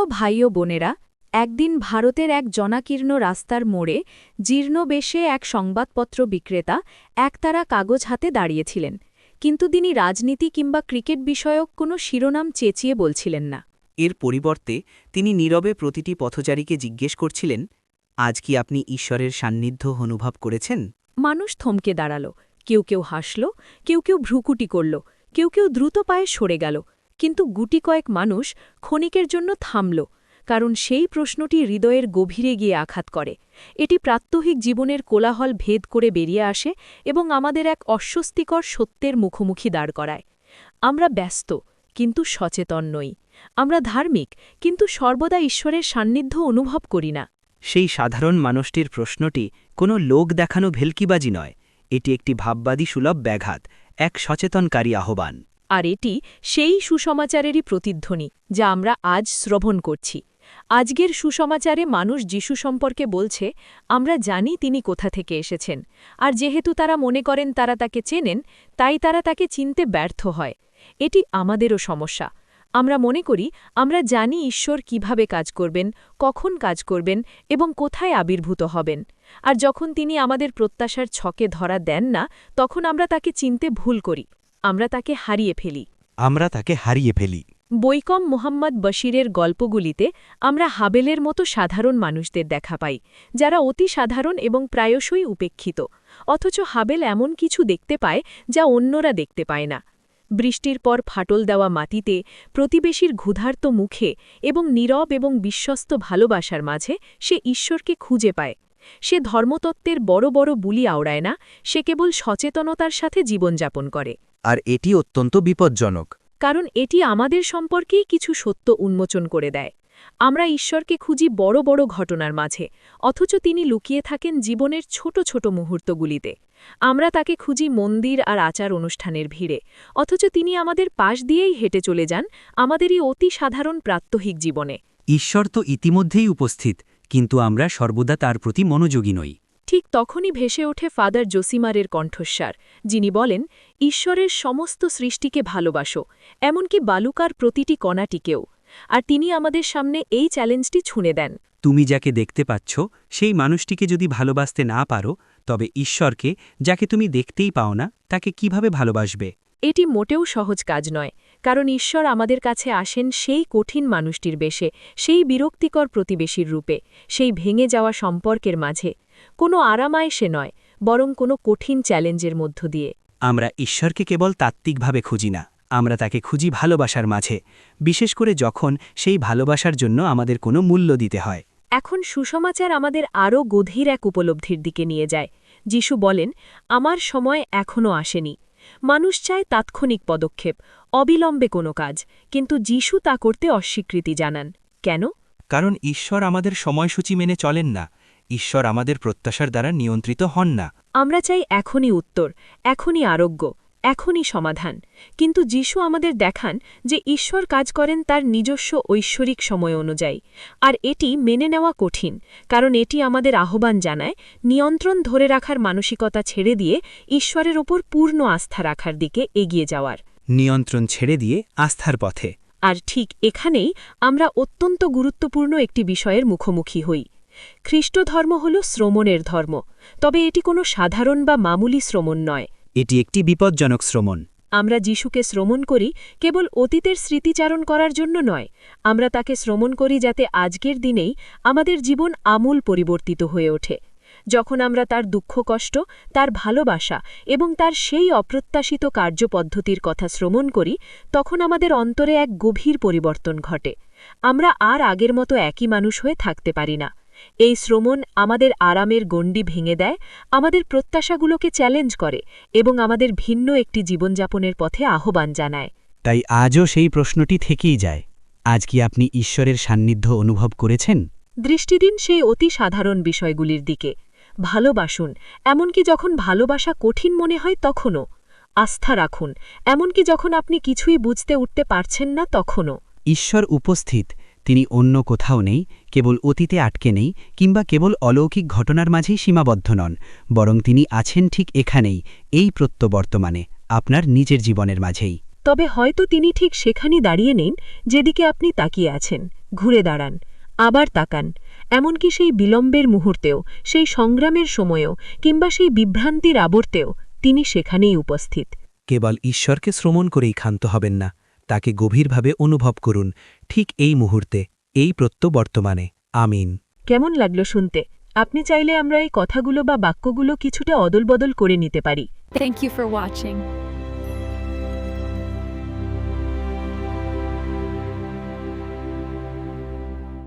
ভাই ও বোনেরা, একদিন ভারতের এক জনাকীর্ণ রাস্তার মোড়ে জীর্ণবেশে এক সংবাদপত্র বিক্রেতা একতারা কাগজ হাতে দাঁড়িয়েছিলেন, কিন্তু তিনি রাজনীতি কিংবা ক্রিকেট বিষয়ক কোনো শিরোনাম চেঁচিয়ে বলছিলেন না। এর পরিবর্তে তিনি নীরবে প্রতিটি পথচারীকে জিজ্ঞেস করছিলেন, আজ কি আপনি ঈশ্বরের সান্নিধ্য অনুভব করেছেন? মানুষ থমকে দাঁড়াল, কেউ কেউ হাসল, কেউ কেউ ভ্রুকুটি করল, কেউ কেউ দ্রুত পায়ে সরে গেল, কিন্তু গুটি কয়েক মানুষ ক্ষণিকের জন্য থামল, কারণ সেই প্রশ্নটি হৃদয়ের গভীরে গিয়ে আঘাত করে। এটি প্রাত্যহিক জীবনের কোলাহল ভেদ করে বেরিয়ে আসে এবং আমাদের এক অস্বস্তিকর সত্যের মুখোমুখি দাঁড় করায়। আমরা ব্যস্ত, কিন্তু সচেতন নই। আমরা ধার্মিক, কিন্তু সর্বদা ঈশ্বরের সান্নিধ্য অনুভব করি না। সেই সাধারণ মানুষটির প্রশ্নটি কোনো লোক দেখানো ভেলকিবাজি নয়, এটি একটি ভাববাদী সুলভ ব্যাঘাত, এক সচেতনকারী আহ্বান। আর এটি সেই সুসমাচারেরই প্রতিধ্বনি যা আমরা আজ শ্রবণ করছি। আজকের সুসমাচারে মানুষ যিশু সম্পর্কে বলছে, আমরা জানি তিনি কোথা থেকে এসেছেন, আর যেহেতু তারা মনে করেন তারা তাকে চেনেন, তাই তারা তাকে চিনতে ব্যর্থ হয়। এটি আমাদেরও সমস্যা। আমরা মনে করি আমরা জানি ঈশ্বর কিভাবে কাজ করবেন, কখন কাজ করবেন এবং কোথায় আবির্ভূত হবেন, আর যখন তিনি আমাদের প্রত্যাশার ছকে ধরা দেন না, তখন আমরা তাকে চিনতে ভুল করি। আমরা তাকে হারিয়ে ফেলি। বৈকম মোহাম্মদ বশিরের গল্পগুলিতে আমরা হাবেলের মতো সাধারণ মানুষদের দেখা পাই, যারা অতি সাধারণ এবং প্রায়শই উপেক্ষিত। অথচ হাবেল এমন কিছু দেখতে পায় যা অন্যরা দেখতে পায় না। বৃষ্টির পর ফাটল দেওয়া মাটিতে, প্রতিবেশীর ক্ষুধার্ত মুখে এবং নীরব এবং বিশ্বস্ত ভালোবাসার মাঝে সে ঈশ্বরকে খুঁজে পায়। সে ধর্মতত্ত্বের বড় বড় বুলি আওড়ায় না, সে কেবল সচেতনতার সাথে জীবনযাপন করে। আর এটি অত্যন্ত বিপজ্জনক, কারণ এটি আমাদের সম্পর্কেই কিছু সত্য উন্মোচন করে দেয়। আমরা ঈশ্বরকে খুঁজি বড় বড় ঘটনার মাঝে, অথচ তিনি লুকিয়ে থাকেন জীবনের ছোট ছোট মুহূর্তগুলিতে। আমরা তাকে খুঁজি মন্দির আর আচার অনুষ্ঠানের ভিড়ে, অথচ তিনি আমাদের পাশ দিয়েই হেঁটে চলে যান আমাদেরই অতি সাধারণ প্রাত্যহিক জীবনে। ঈশ্বর তো ইতিমধ্যেই উপস্থিত, কিন্তু আমরা সর্বদা তার প্রতি মনোযোগী নই। ঠিক তখনই ভেসে ওঠে ফাদার জোসিমারের কণ্ঠস্বর, যিনি বলেন, ঈশ্বরের সমস্ত সৃষ্টিকে ভালোবাসো, এমনকি বালুকার প্রতিটি কণাটিকেও। আর তিনি আমাদের সামনে এই চ্যালেঞ্জটি ছুঁড়ে দেন। তুমি যাকে দেখতে পাচ্ছ সেই মানুষটিকে যদি ভালোবাসতে না পারো, তবে ঈশ্বরকে, যাকে তুমি দেখতেই পাও না, তাকে কিভাবে ভালোবাসবে? এটি মোটেও সহজ কাজ নয়, কারণ ঈশ্বর আমাদের কাছে আসেন সেই কঠিন মানুষটির বেশে, সেই বিরক্তিকর প্রতিবেশীর রূপে, সেই ভেঙে যাওয়া সম্পর্কের মাঝে। কোনো আরামায়েশে নয়, বরং কোনো কঠিন চ্যালেঞ্জের মধ্য দিয়ে। আমরা ঈশ্বরকে কেবল তাত্ত্বিকভাবে খুঁজি না, আমরা তাকে খুঁজি ভালোবাসার মাঝে, বিশেষ করে যখন সেই ভালোবাসার জন্য আমাদের কোনো মূল্য দিতে হয়। এখন সুসমাচার আমাদের আরও গভীর এক উপলব্ধির দিকে নিয়ে যায়। যিশু বলেন, আমার সময় এখনও আসেনি। মানুষ চায় তাৎক্ষণিক পদক্ষেপ, অবিলম্বে কোনো কাজ, কিন্তু যিশু তা করতে অস্বীকৃতি জানান। কেন? কারণ ঈশ্বর আমাদের সময়সূচি মেনে চলেন না, ঈশ্বর আমাদের প্রত্যাশার দ্বারা নিয়ন্ত্রিত হন না। আমরা চাই এখনই উত্তর, এখনই আরোগ্য, এখনই সমাধান। কিন্তু যিশু আমাদের দেখান যে ঈশ্বর কাজ করেন তার নিজস্ব ঐশ্বরিক সময় অনুযায়ী। আর এটি মেনে নেওয়া কঠিন, কারণ এটি আমাদের আহ্বান জানায় নিয়ন্ত্রণ ধরে রাখার মানসিকতা ছেড়ে দিয়ে ঈশ্বরের ওপর পূর্ণ আস্থা রাখার দিকে এগিয়ে যাওয়ার। নিয়ন্ত্রণ ছেড়ে দিয়ে আস্থার পথে। আর ঠিক এখানেই আমরা অত্যন্ত গুরুত্বপূর্ণ একটি বিষয়ের মুখোমুখি হই। খ্রিস্টধর্ম হল শ্রমণের ধর্ম, তবে এটি কোনো সাধারণ বা মামুলি শ্রমণ নয়। এটি একটি বিপজ্জনক শ্রমণ। আমরা যিশুকে শ্রমণ করি কেবল অতীতের স্মৃতিচারণ করার জন্য নয়, আমরা তাকে শ্রমণ করি যাতে আজকের দিনেই আমাদের জীবন আমূল পরিবর্তিত হয়ে ওঠে। যখন আমরা তার দুঃখ কষ্ট, তার ভালোবাসা এবং তার সেই অপ্রত্যাশিত কার্যপদ্ধতির কথা শ্রমণ করি, তখন আমাদের অন্তরে এক গভীর পরিবর্তন ঘটে। আমরা আর আগের মতো একই মানুষ হয়ে থাকতে পারি না। এই শ্রমণ আমাদের আরামের গণ্ডি ভেঙে দেয়, আমাদের প্রত্যাশাগুলোকে চ্যালেঞ্জ করে এবং আমাদের ভিন্ন একটি জীবনযাপনের পথে আহ্বান জানায়। তাই আজও সেই প্রশ্নটি থেকেই যায়, আজ কি আপনি ঈশ্বরের সান্নিধ্য অনুভব করেছেন? দৃষ্টি দিন সেই অতি সাধারণ বিষয়গুলির দিকে। ভালোবাসুন, এমনকি যখন ভালোবাসা কঠিন মনে হয় তখনও। আস্থা রাখুন, এমনকি যখন আপনি কিছুই বুঝতে উঠতে পারছেন না তখনও। ঈশ্বর উপস্থিত, তিনি অন্য কোথাও নেই, কেবল অতীতে আটকে নেই কিংবা কেবল অলৌকিক ঘটনার মাঝেই সীমাবদ্ধ নন, বরং তিনি আছেন ঠিক এখানেই, এই প্রত্যবর্তমানে, আপনার নিজের জীবনের মাঝেই। তবে হয়তো তিনি ঠিক সেখানেই দাঁড়িয়ে নেন যেদিকে আপনি তাকিয়ে আছেন, ঘুরে দাঁড়ান, আবার তাকান, এমনকি সেই বিলম্বের মুহূর্তেও, সেই সংগ্রামের সময়েও কিংবা সেই বিভ্রান্তির আবর্তেও তিনি সেখানেই উপস্থিত। কেবল ঈশ্বরকে শ্রমণ করেই ক্ষান্ত হবেন না, তাকে গভীরভাবে অনুভব করুন, ঠিক এই মুহূর্তে, এই প্রত্যবর্তমানে। আমিন। কেমন লাগলো শুনতে? আপনি চাইলে আমরা এই কথাগুলো বা বাক্যগুলো কিছুটা অদলবদল করে নিতে পারি। Thank you for watching.